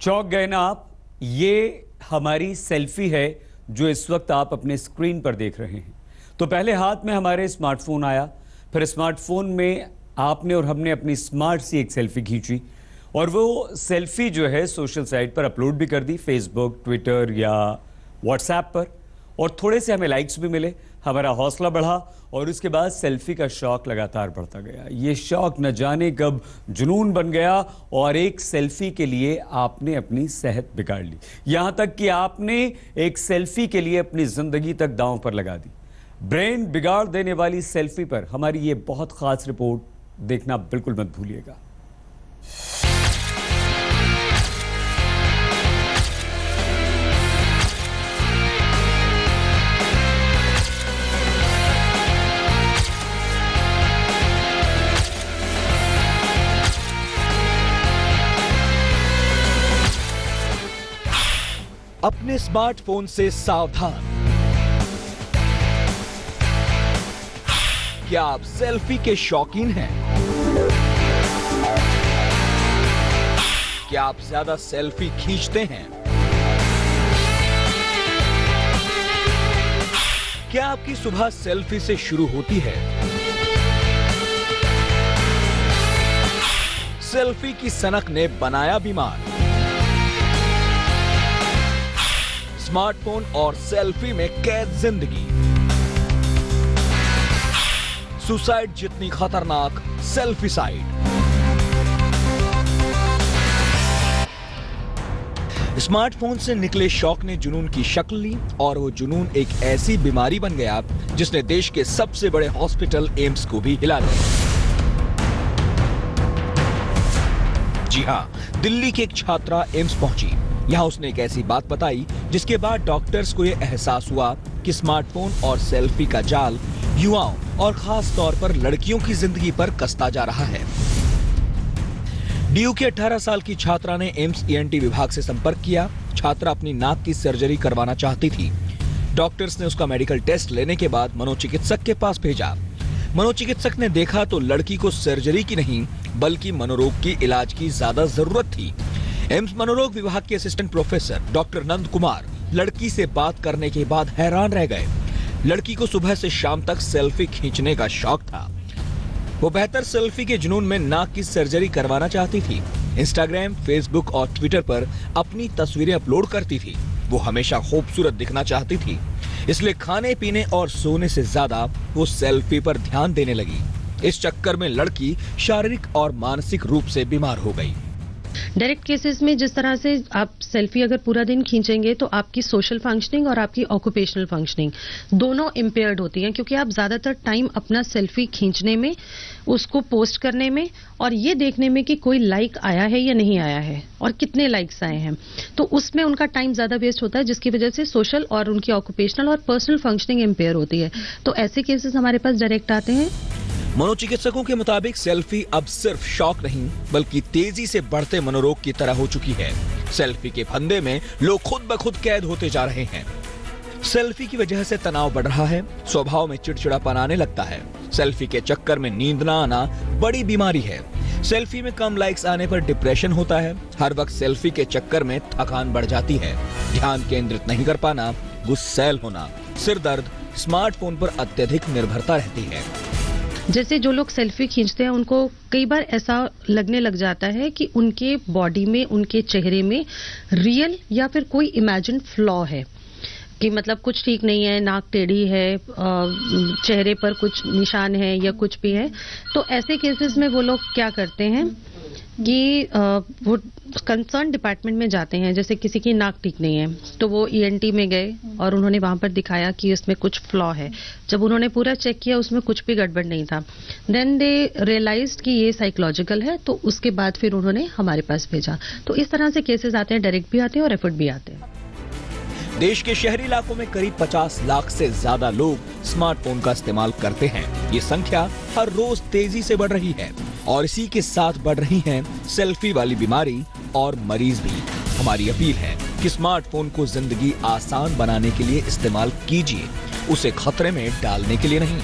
चौंक गए ना आप? ये हमारी सेल्फी है जो इस वक्त आप अपने स्क्रीन पर देख रहे हैं। तो पहले हाथ में हमारे स्मार्टफोन आया, फिर स्मार्टफोन में आपने और हमने अपनी स्मार्ट सी एक सेल्फी खींची और वो सेल्फी जो है सोशल साइट पर अपलोड भी कर दी, फेसबुक, ट्विटर या व्हाट्सएप पर, और थोड़े से हमें लाइक्स भी मिले, हमारा हौसला बढ़ा और उसके बाद सेल्फी का शौक लगातार बढ़ता गया। ये शौक न जाने कब जुनून बन गया और एक सेल्फी के लिए आपने अपनी सेहत बिगाड़ ली, यहां तक कि आपने एक सेल्फी के लिए अपनी जिंदगी तक दांव पर लगा दी। ब्रेन बिगाड़ देने वाली सेल्फी पर हमारी ये बहुत खास रिपोर्ट देखना बिल्कुल मत भूलिएगा। अपने स्मार्टफोन से सावधान। क्या आप सेल्फी के शौकीन हैं? क्या आप ज्यादा सेल्फी खींचते हैं? क्या आपकी सुबह सेल्फी से शुरू होती है? सेल्फी की सनक ने बनाया बीमार। स्मार्टफोन और सेल्फी में कैद जिंदगी। सुसाइड जितनी खतरनाक सेल्फीसाइड। स्मार्टफोन से निकले शौक ने जुनून की शक्ल ली और वो जुनून एक ऐसी बीमारी बन गया जिसने देश के सबसे बड़े हॉस्पिटल एम्स को भी हिला दिया। जी हां, दिल्ली की एक छात्रा एम्स पहुंची। यहां उसने एक ऐसी बात बताई जिसके बाद डॉक्टर्स को यह एहसास हुआ कि स्मार्टफोन और सेल्फी का जाल युवाओं और खास तौर पर लड़कियों की जिंदगी पर कसता जा रहा है। डीयू की 18 साल की छात्रा ने एम्स ईएनटी विभाग से संपर्क किया। छात्रा अपनी नाक की सर्जरी करवाना चाहती थी। डॉक्टर्स ने उसका मेडिकल टेस्ट लेने के बाद मनोचिकित्सक के पास भेजा। मनोचिकित्सक ने देखा तो लड़की को सर्जरी की नहीं बल्कि मनोरोग की इलाज की ज्यादा जरूरत थी। एम्स मनोरोग विभाग के assistant professor doctor Nand Kumar लड़की से बात करने के बाद हैरान रह गए। लड़की को सुबह से शाम तक सेल्फी खींचने का शौक था। वो बेहतर सेल्फी के जुनून में नाक की सर्जरी करवाना चाहती थी। इंस्टाग्राम, फेसबुक और ट्विटर पर अपनी तस्वीरें अपलोड करती थी। वो हमेशा खूबसूरत दिखना चाहती थी, इसलिए खाने पीने और सोने से ज्यादा वो सेल्फी पर ध्यान देने लगी। इस चक्कर में लड़की शारीरिक और मानसिक रूप से बीमार हो गई। डायरेक्ट केसेस में जिस तरह से आप सेल्फी अगर पूरा दिन खींचेंगे तो आपकी सोशल फंक्शनिंग और आपकी ऑक्यूपेशनल फंक्शनिंग दोनों इम्पेयर्ड होती हैं, क्योंकि आप ज्यादातर टाइम अपना सेल्फी खींचने में, उसको पोस्ट करने में और ये देखने में कि कोई लाइक आया है या नहीं आया है और कितने लाइक्स आए हैं, तो उसमें उनका टाइम ज्यादा वेस्ट होता है, जिसकी वजह से सोशल और उनकी ऑक्यूपेशनल और पर्सनल फंक्शनिंग इम्पेयर होती है। तो ऐसे केसेस हमारे पास डायरेक्ट आते हैं। मनोचिकित्सकों के मुताबिक सेल्फी अब सिर्फ शौक नहीं बल्कि तेजी से बढ़ते मनोरोग की तरह हो चुकी है। सेल्फी के फंदे में लोग खुद ब खुद कैद होते जा रहे हैं। सेल्फी की वजह से तनाव बढ़ रहा है, स्वभाव में चिड़चिड़ापन आने लगता है। सेल्फी के चक्कर में नींद ना आना बड़ी बीमारी है। सेल्फी में कम लाइक्स आने पर डिप्रेशन होता है। हर वक्त सेल्फी के चक्कर में थकान बढ़ जाती है, ध्यान केंद्रित नहीं कर पाना, गुस्सैल होना, सिर दर्द, स्मार्टफोन पर अत्यधिक निर्भरता रहती है। जैसे जो लोग सेल्फी खींचते हैं उनको कई बार ऐसा लगने लग जाता है कि उनके बॉडी में, उनके चेहरे में रियल या फिर कोई इमेजिन फ्लॉ है, कि मतलब कुछ ठीक नहीं है, नाक टेढ़ी है, चेहरे पर कुछ निशान है या कुछ भी है। तो ऐसे केसेस में वो लोग क्या करते हैं कि वो कंसर्न डिपार्टमेंट में जाते हैं। जैसे किसी की नाक ठीक नहीं है तो वो ईएनटी में गए और उन्होंने वहां पर दिखाया कि इसमें कुछ फ्लॉ है। जब उन्होंने पूरा चेक किया उसमें कुछ भी गड़बड़ नहीं था, देन दे रियलाइज्ड कि ये साइकोलॉजिकल है, तो उसके बाद फिर उन्होंने हमारे पास भेजा। तो इस तरह से केसेस आते हैं, डायरेक्ट भी आते हैं और रेफर्ड भी आते हैं। देश के शहरी इलाकों में करीब 50 लाख से ज्यादा लोग स्मार्टफोन का इस्तेमाल करते हैं। ये संख्या हर रोज तेजी से बढ़ रही है और इसी के साथ बढ़ रही है सेल्फी वाली बीमारी और मरीज भी। हमारी अपील है कि स्मार्टफोन को जिंदगी आसान बनाने के लिए इस्तेमाल कीजिए, उसे खतरे में डालने के लिए नहीं।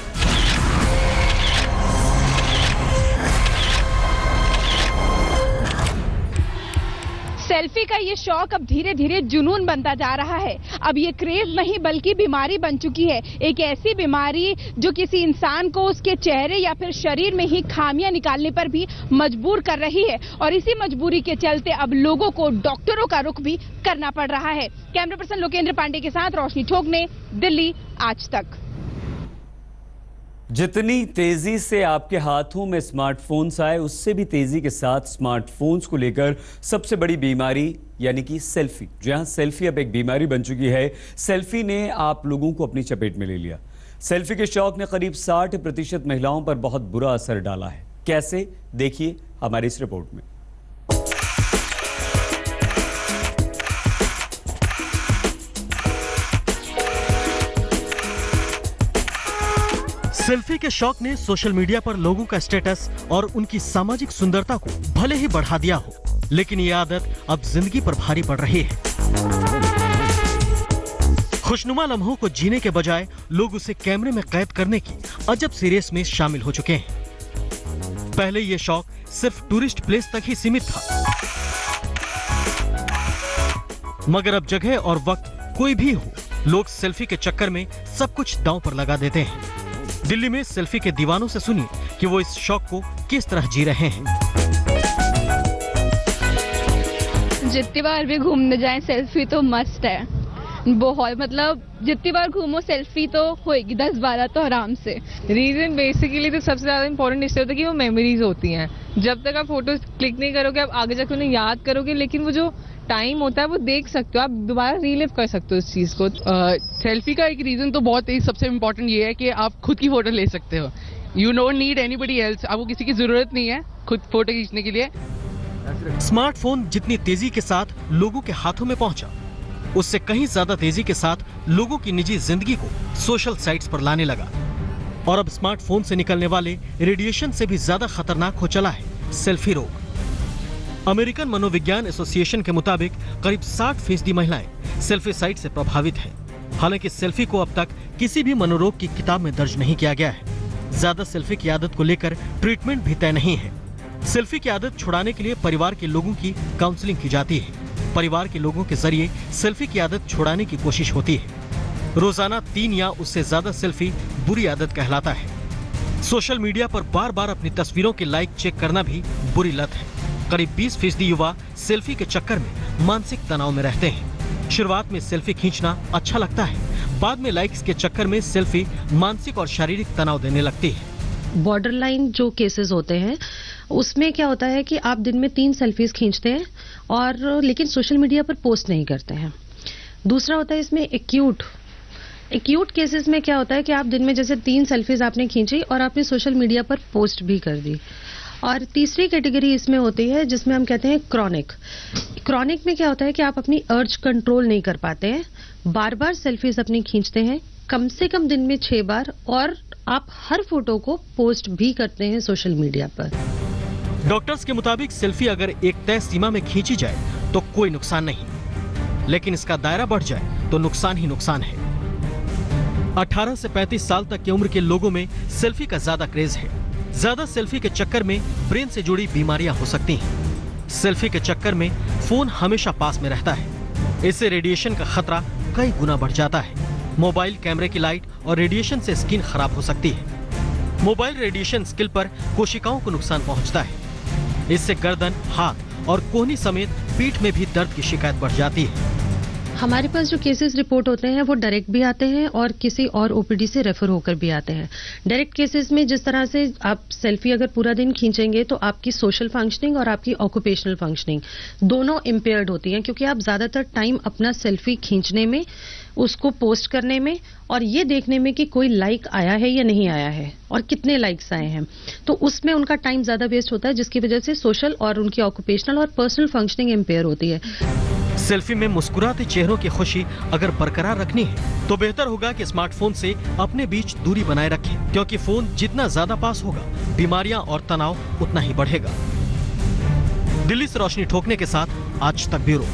सेल्फी का ये शौक अब धीरे धीरे जुनून बनता जा रहा है। अब ये क्रेज नहीं बल्कि बीमारी बन चुकी है, एक ऐसी बीमारी जो किसी इंसान को उसके चेहरे या फिर शरीर में ही खामियां निकालने पर भी मजबूर कर रही है और इसी मजबूरी के चलते अब लोगों को डॉक्टरों का रुख भी करना पड़ रहा है। कैमरा पर्सन लोकेंद्र पांडे के साथ रोशनी ठोकने, दिल्ली आज तक। जितनी तेजी से आपके हाथों में स्मार्टफोन्स आए, उससे भी तेजी के साथ स्मार्टफोन्स को लेकर सबसे बड़ी बीमारी यानी कि सेल्फी। जहां सेल्फी अब एक बीमारी बन चुकी है, सेल्फी ने आप लोगों को अपनी चपेट में ले लिया। सेल्फी के शौक ने करीब 60% महिलाओं पर बहुत बुरा असर डाला है। कैसे, देखिए हमारी इस रिपोर्ट में। सेल्फी के शौक ने सोशल मीडिया पर लोगों का स्टेटस और उनकी सामाजिक सुंदरता को भले ही बढ़ा दिया हो, लेकिन ये आदत अब जिंदगी पर भारी पड़ रही है। खुशनुमा लम्हों को जीने के बजाय लोग उसे कैमरे में कैद करने की अजब सी रेस में शामिल हो चुके हैं। पहले ये शौक सिर्फ टूरिस्ट प्लेस तक ही सीमित था, मगर अब जगह और वक्त कोई भी हो, लोग सेल्फी के चक्कर में सब कुछ दांव पर लगा देते हैं। दिल्ली में सेल्फी के दीवानों से सुनिए कि वो इस शौक को किस तरह जी रहे हैं। जितनी बार भी घूमने जाएं सेल्फी तो मस्ट है, बहुत, मतलब जितनी बार घूमो सेल्फी तो होएगी 10-12 तो आराम से। रीजन बेसिकली तो सबसे ज्यादा इंपॉर्टेंट इसलिए होता है कि वो मेमोरीज होती हैं। जब तक आप फोटोज क्लिक नहीं करोगे आप आगे जाकर उन्हें याद करोगे, लेकिन वो जो टाइम होता है वो देख सकते हो, आप दोबारा रीलिव कर सकते हो इस चीज को। सेल्फी का एक रीजन तो बहुत ही सबसे इम्पोर्टेंट ये है कि आप खुद की फोटो ले सकते हो। You don't need anybody else, आपको किसी की जरूरत नहीं है खुद फोटो खींचने के लिए। स्मार्टफोन जितनी तेजी के साथ लोगों के हाथों में पहुंचा, उससे कहीं ज्यादा तेजी के साथ लोगों की निजी जिंदगी को सोशल साइट्स पर लाने लगा। और अब स्मार्टफोन से निकलने वाले रेडिएशन से भी ज्यादा खतरनाक हो चला है सेल्फी रोग। अमेरिकन मनोविज्ञान एसोसिएशन के मुताबिक करीब 60% महिलाएं सेल्फी साइट से प्रभावित हैं। हालांकि सेल्फी को अब तक किसी भी मनोरोग की किताब में दर्ज नहीं किया गया है। ज्यादा सेल्फी की आदत को लेकर ट्रीटमेंट भी तय नहीं है। सेल्फी की आदत छुड़ाने के लिए परिवार के लोगों की काउंसलिंग की जाती है। परिवार के लोगों के जरिए सेल्फी की आदत छुड़ाने की कोशिश होती है। रोजाना 3 या उससे ज्यादा सेल्फी बुरी आदत कहलाता है। सोशल मीडिया पर बार बार अपनी तस्वीरों के लाइक चेक करना भी बुरी लत है। करीब 20% युवा सेल्फी के चक्कर में मानसिक तनाव में रहते हैं। शुरुआत में सेल्फी खींचना अच्छा लगता है, बाद में लाइक्स के चक्कर में सेल्फी मानसिक और शारीरिक तनाव देने लगती है। बॉर्डरलाइन जो केसेस होते हैं उसमें क्या होता है कि आप दिन में 3 सेल्फीज खींचते हैं और लेकिन सोशल मीडिया पर पोस्ट नहीं करते हैं। दूसरा होता है इसमें एक्यूट केसेस में क्या होता है कि आप दिन में जैसे 3 सेल्फीज आपने खींची और आपने सोशल मीडिया पर पोस्ट भी कर दी। और तीसरी कैटेगरी इसमें होती है जिसमें हम कहते हैं क्रॉनिक में क्या होता है कि आप अपनी अर्ज कंट्रोल नहीं कर पाते हैं, बार बार सेल्फीज अपनी खींचते हैं, कम से कम दिन में 6 बार, और आप हर फोटो को पोस्ट भी करते हैं सोशल मीडिया पर। डॉक्टर्स के मुताबिक सेल्फी अगर एक तय सीमा में खींची जाए तो कोई नुकसान नहीं, लेकिन इसका दायरा बढ़ जाए तो नुकसान ही नुकसान है। 18 से 35 साल तक की उम्र के लोगों में सेल्फी का ज्यादा क्रेज है। ज्यादा सेल्फी के चक्कर में ब्रेन से जुड़ी बीमारियां हो सकती हैं। सेल्फी के चक्कर में फोन हमेशा पास में रहता है। इससे रेडिएशन का खतरा कई गुना बढ़ जाता है। मोबाइल कैमरे की लाइट और रेडिएशन से स्किन खराब हो सकती है। मोबाइल रेडिएशन स्किन पर कोशिकाओं को नुकसान पहुंचता है। इससे गर्दन, हाथ और कोहनी समेत पीठ में भी दर्द की शिकायत बढ़ जाती है। हमारे पास जो केसेस रिपोर्ट होते हैं वो डायरेक्ट भी आते हैं और किसी और ओपीडी से रेफर होकर भी आते हैं। डायरेक्ट केसेस में जिस तरह से आप सेल्फी अगर पूरा दिन खींचेंगे तो आपकी सोशल फंक्शनिंग और आपकी ऑक्यूपेशनल फंक्शनिंग दोनों इम्पेयर्ड होती हैं, क्योंकि आप ज्यादातर टाइम अपना सेल्फी खींचने में, उसको पोस्ट करने में और ये देखने में कि कोई लाइक आया है या नहीं आया है और कितने लाइक्स आए हैं, तो उसमें उनका टाइम ज्यादा वेस्ट होता है, जिसकी वजह से सोशल और उनकी ऑक्यूपेशनल और पर्सनल फंक्शनिंग इम्पेयर होती है। सेल्फी में मुस्कुराते चेहरों की खुशी अगर बरकरार रखनी है तो बेहतर होगा कि स्मार्टफोन से अपने बीच दूरी बनाए रखें, क्योंकि फोन जितना ज्यादा पास होगा बीमारियां और तनाव उतना ही बढ़ेगा। दिल्ली से रोशनी ठोकने के साथ आज तक ब्यूरो।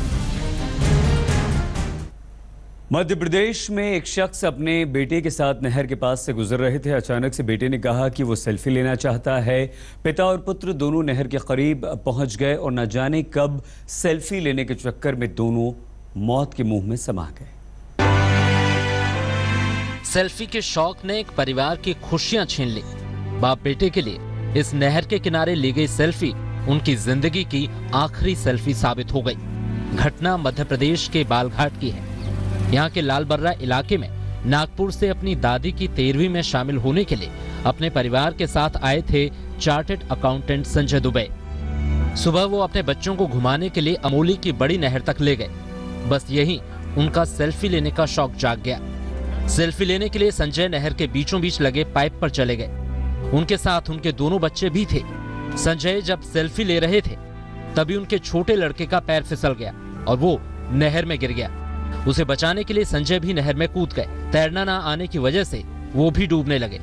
मध्य प्रदेश में एक शख्स अपने बेटे के साथ नहर के पास से गुजर रहे थे। अचानक से बेटे ने कहा कि वो सेल्फी लेना चाहता है। पिता और पुत्र दोनों नहर के करीब पहुंच गए और न जाने कब सेल्फी लेने के चक्कर में दोनों मौत के मुंह में समा गए। सेल्फी के शौक ने एक परिवार की खुशियां छीन ली। बाप बेटे के लिए इस नहर के किनारे ली गई सेल्फी उनकी जिंदगी की आखिरी सेल्फी साबित हो गई। घटना मध्य प्रदेश के बालघाट की है। यहाँ के लालबर्रा इलाके में नागपुर से अपनी दादी की 13वीं में शामिल होने के लिए अपने परिवार के साथ आए थे चार्टर्ड अकाउंटेंट संजय दुबे। सुबह वो अपने बच्चों को घुमाने के लिए अमोली की बड़ी नहर तक ले गए। बस यही उनका सेल्फी लेने का शौक जाग गया। सेल्फी लेने के लिए संजय नहर के बीचों बीच लगे पाइप पर चले गए। उनके साथ उनके दोनों बच्चे भी थे। संजय जब सेल्फी ले रहे थे तभी उनके छोटे लड़के का पैर फिसल गया और वो नहर में गिर गया। उसे बचाने के लिए संजय भी नहर में कूद गए। तैरना ना आने की वजह से वो भी डूबने लगे।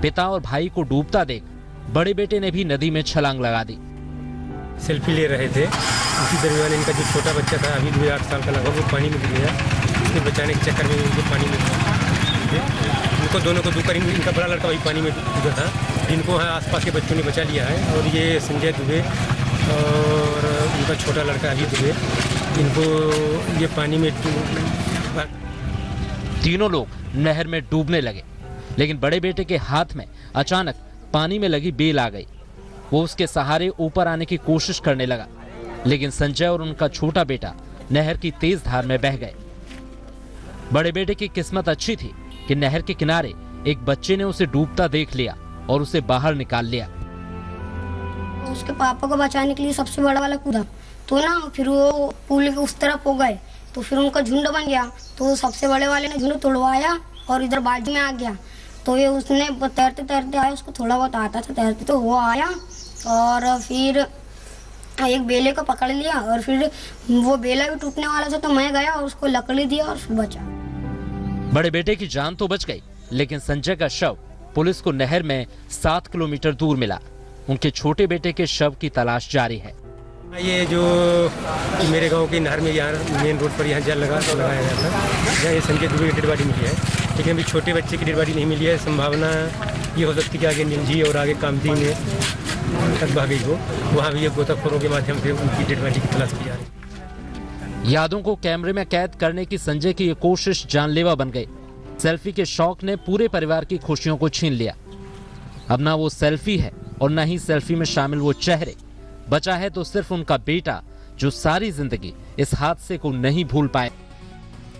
पिता और भाई को डूबता देख बड़े बेटे ने भी नदी में छलांग लगा दी। सेल्फी ले रहे थे, उसी दरमियान इनका जो छोटा बच्चा था, अभी भी 8 साल का लगभग, वो पानी में गिर गया। उसके बचाने के चक्कर में उनको पानी में उनको दोनों को डूबकर इनका बड़ा लड़का वही पानी में डूबा था। इनको आसपास के बच्चों ने बचा लिया है। और ये संजय दुबे और उनका छोटा लड़का अभी दुबे, इनको ये पानी में तीनों लोग नहर में डूबने लगे, लेकिन बड़े बेटे के हाथ में अचानक पानी में लगी बेल आ गई। वो उसके सहारे ऊपर आने की कोशिश करने लगा, लेकिन संजय और उनका छोटा बेटा नहर की तेज धार में बह गए। बड़े बेटे की किस्मत अच्छी थी कि नहर के किनारे एक बच्चे ने उसे डूबता देख लिया और उसे बाहर निकाल लिया। उसके पापा को बचाने के लिए सबसे बड़ा वाला कूदा तो ना, फिर वो पुल के उस तरफ हो गए तो फिर उनका झुंड बन गया। तो सबसे बड़े वाले ने झुंड तोड़वाया और इधर बाजू में आ गया। तो ये उसने तैरते तैरते आया, उसको थोड़ा बहुत आता था तैरते, तो वो आया और फिर एक बेले को पकड़ लिया और फिर वो बेला भी टूटने वाला था। तो मैं गया और उसको लकड़ी दिया और फिर बचा। बड़े बेटे की जान तो बच गई, लेकिन संजय का शव पुलिस को नहर में 7 किलोमीटर दूर मिला। उनके छोटे बेटे के शव की तलाश जारी है। ये जो मेरे गांव की नहर में यहाँ मेन रोड पर यहाँ जाल लगाया गया था, जहाँ ये संजय दुबे की डेड बॉडी मिली है, लेकिन अभी छोटे बच्चे की डेड बॉडी नहीं मिली है। संभावना ये हो सकती है कि आगे निंजी और आगे कामती में तक भाग गई हो। वहाँ भी ये गोताखोरों के माध्यम से उनकी डेड बॉडी की तलाश की जा रही है। यादों को कैमरे में कैद करने की संजय की ये कोशिश जानलेवा बन गई। सेल्फी के शौक ने पूरे परिवार की खुशियों को छीन लिया। अब ना वो सेल्फी है और ना ही सेल्फी में शामिल वो चेहरे। बचा है तो सिर्फ उनका बेटा, जो सारी जिंदगी इस हादसे को नहीं भूल पाए।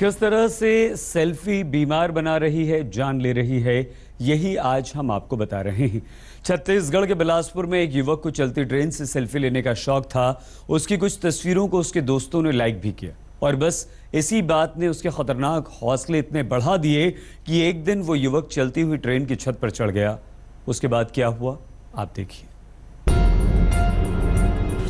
किस तरह से सेल्फी बीमार बना रही है, जान ले रही है, यही आज हम आपको बता रहे हैं। छत्तीसगढ़ के बिलासपुर में एक युवक को चलती ट्रेन से सेल्फी लेने का शौक था। उसकी कुछ तस्वीरों को उसके दोस्तों ने लाइक भी किया और बस इसी बात ने उसके खतरनाक हौसले इतने बढ़ा दिए कि एक दिन वो युवक चलती हुई ट्रेन की छत पर चढ़ गया। उसके बाद क्या हुआ, आप देखिए।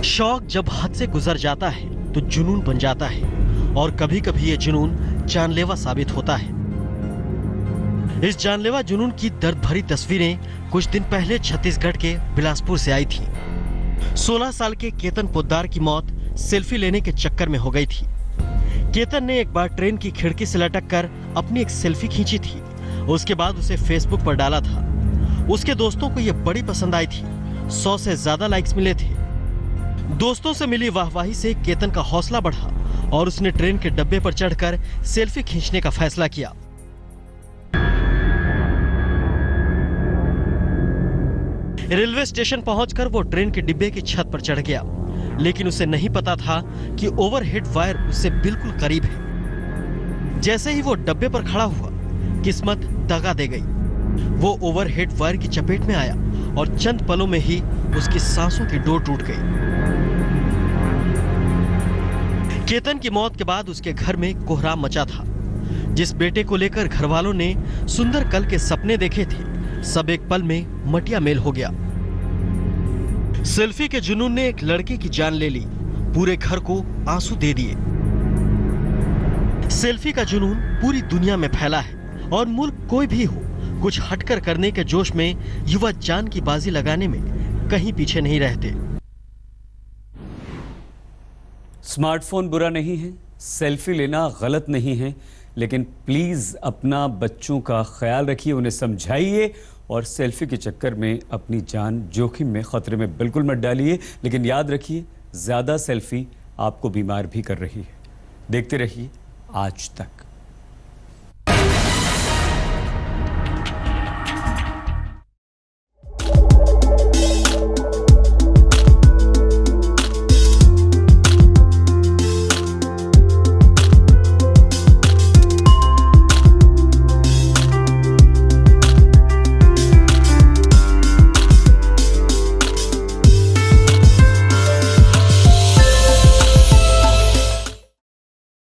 शौक जब हद से गुजर जाता है तो जुनून बन जाता है और कभी कभी ये जुनून जानलेवा साबित होता है। इस जानलेवा जुनून की दर्द भरी तस्वीरें कुछ दिन पहले छत्तीसगढ़ के बिलासपुर से आई थी। 16 साल के केतन पोद्दार की मौत सेल्फी लेने के चक्कर में हो गई थी। केतन ने एक बार ट्रेन की खिड़की से लटक कर अपनी एक सेल्फी खींची थी। उसके बाद उसे फेसबुक पर डाला था। उसके दोस्तों को यह बड़ी पसंद आई थी। 100 से ज्यादा लाइक्स मिले थे। दोस्तों से मिली वाहवाही से केतन का हौसला बढ़ा और उसने ट्रेन के डब्बे पर चढ़कर सेल्फी खींचने का फैसला किया। रेलवे स्टेशन पहुंचकर वो ट्रेन के डिब्बे की छत पर चढ़ गया, लेकिन उसे नहीं पता था कि ओवरहेड वायर उससे बिल्कुल करीब है। जैसे ही वो डब्बे पर खड़ा हुआ, किस्मत दगा दे गई। वो ओवरहेड वायर की चपेट में आया और चंद पलों में ही उसकी सांसों की डोर टूट गई। केतन की मौत के बाद उसके घर में कोहराम मचा था। जिस बेटे को लेकर घर वालों ने सुंदर कल के सपने देखे थे, सब एक पल में मटिया मेल हो गया। सेल्फी के जुनून ने एक लड़के की जान ले ली, पूरे घर को आंसू दे दिए। सेल्फी का जुनून पूरी दुनिया में फैला है और मुल्क कोई भी हो, कुछ हटकर करने के जोश में युवा जान की बाजी लगाने में कहीं पीछे नहीं रहते। स्मार्टफोन बुरा नहीं है, सेल्फी लेना गलत नहीं है, लेकिन प्लीज़ अपना बच्चों का ख्याल रखिए, उन्हें समझाइए और सेल्फी के चक्कर में अपनी जान जोखिम में, खतरे में बिल्कुल मत डालिए। लेकिन याद रखिए, ज़्यादा सेल्फी आपको बीमार भी कर रही है। देखते रहिए आज तक।